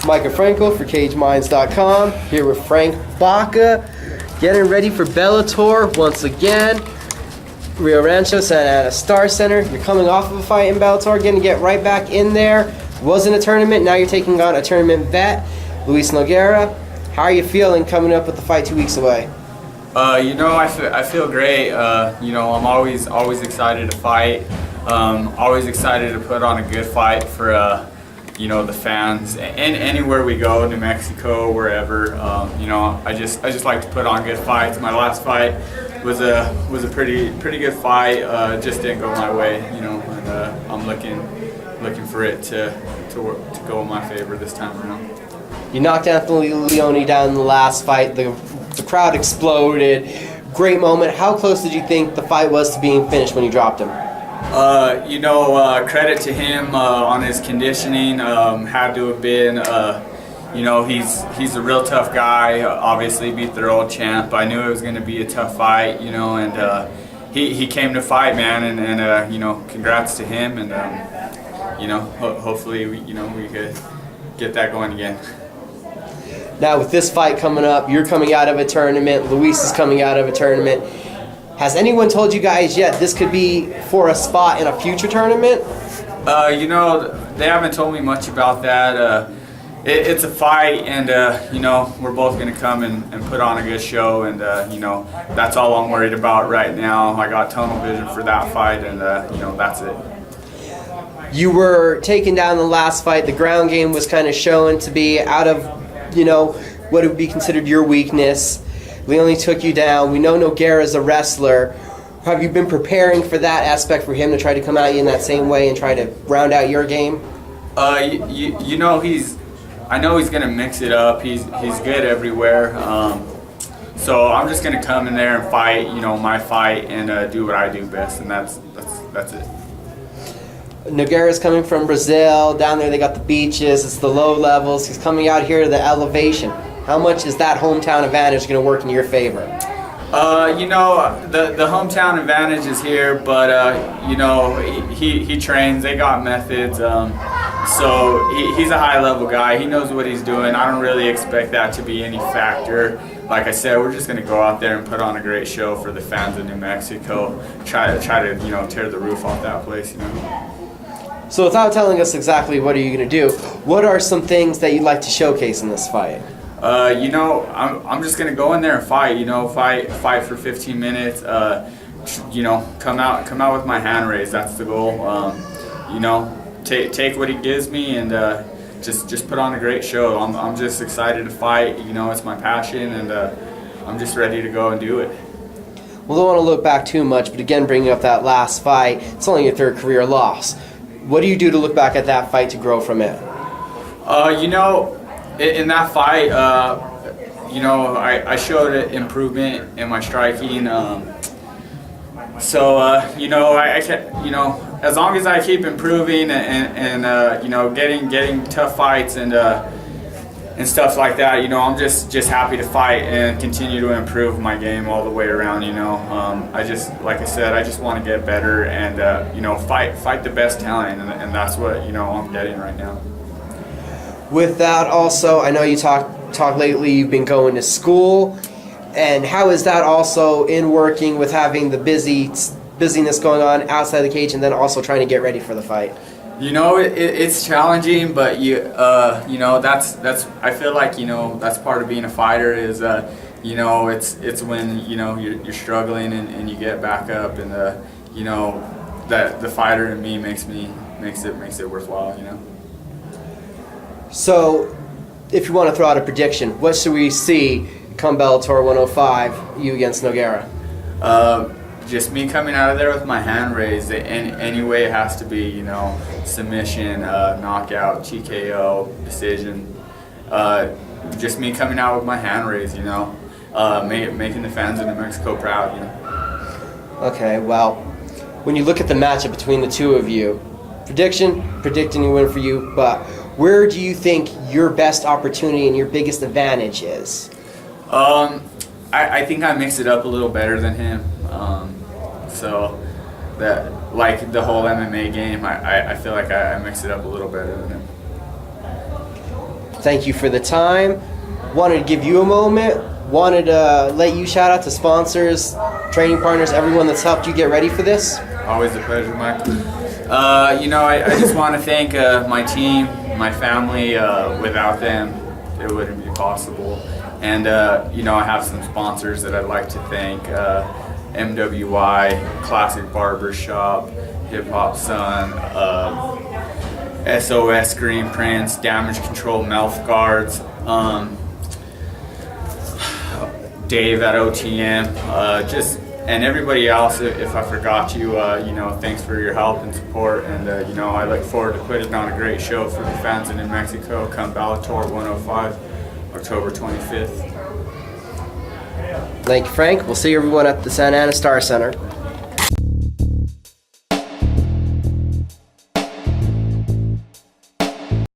Micah Frankel for CageMinds.com, here with Frank Baca, getting ready for Bellator once again. Rancho, Santa Ana Star Center. You're coming off of a fight in Bellator, going to get right back in there. Wasn't a tournament, now you're taking on a tournament vet, Luis Nogueira. How are you feeling coming up with the fight 2 weeks away? I feel great. I'm always excited to fight. Always excited to put on a good fight for the fans. And anywhere we go, New Mexico, wherever. I just like to put on good fights. My last fight was a pretty good fight. Just didn't go my way. And I'm looking for it to go in my favor this time around. You knocked Anthony Leone down in the last fight. The crowd exploded. Great moment. How close did you think the fight was to being finished when you dropped him? Credit to him on his conditioning. Had to have been. He's a real tough guy. Obviously beat the world champ. I knew it was going to be a tough fight. And he came to fight, man. And congrats to him. And hopefully we could get that going again. Now with this fight coming up, you're coming out of a tournament, Luis is coming out of a tournament. Has anyone told you guys yet this could be for a spot in a future tournament? They haven't told me much about that. It's a fight, and we're both going to come and put on a good show, and that's all I'm worried about right now. I got tunnel vision for that fight, and that's it. You were taken down the last fight. The ground game was kind of shown to be out of what would be considered your weakness. Leone took you down. We know Nogueira is a wrestler. Have you been preparing for that aspect for him to try to come at you in that same way and try to round out your game? I know he's going to mix it up. He's good everywhere. So I'm just going to come in there and fight, my fight, and do what I do best, and that's it. Nogueira's coming from Brazil. Down there they got the beaches, it's the low levels. He's coming out here to the elevation. How much is that hometown advantage going to work in your favor? The hometown advantage is here, but he trains. They got methods. So he's a high level guy. He knows what he's doing. I don't really expect that to be any factor. Like I said, we're just going to go out there and put on a great show for the fans of New Mexico. Try to tear the roof off that place. So without telling us exactly what are you going to do, what are some things that you'd like to showcase in this fight? I'm just going to go in there and fight. Fight for 15 minutes. Come out with my hand raised. That's the goal. Take what he gives me and just put on a great show. I'm just excited to fight. It's my passion, and I'm just ready to go and do it. Well, don't want to look back too much, but again, bringing up that last fight, it's only your third career loss. What do you do to look back at that fight to grow from it? In that fight, I showed improvement in my striking. As long as I keep improving and getting tough fights and stuff like that, I'm just happy to fight and continue to improve my game all the way around. Like I said, I just want to get better and fight the best talent, and that's what I'm getting right now. With that, also, I know you talk lately. You've been going to school, and how is that also in working with having the busyness going on outside the cage, and then also trying to get ready for the fight? It's challenging, but that's I feel like that's part of being a fighter is it's when you're struggling and you get back up, and that the fighter in me makes it worthwhile. So, if you want to throw out a prediction, what should we see come Bellator 105, you against Nogueira? Just me coming out of there with my hand raised, and anyway it has to be, submission, knockout, TKO, decision. Just me coming out with my hand raised, making the fans of New Mexico proud. Okay, well, when you look at the matchup between the two of you, predicting a win for you, but where do you think your best opportunity and your biggest advantage is? I think I mix it up a little better than him. So that, like the whole MMA game, I feel like I mix it up a little better than him. thank you for the time. Wanted to give you a moment. Wanted to let you shout out to sponsors, training partners, everyone that's helped you get ready for this. Always a pleasure, Mike. I just want to thank my team, my family. Without them, it wouldn't be possible. And, I have some sponsors that I'd like to thank. MWI, Classic Barbershop, Hip Hop Sun, SOS Screen Prints, Damage Control Mouth Guards, Dave at OTM, and everybody else. If I forgot you, thanks for your help and support. And I look forward to putting on a great show for the fans in New Mexico. Come Bellator 105, October 25th. Thank you, Frank. We'll see everyone at the Santa Ana Star Center.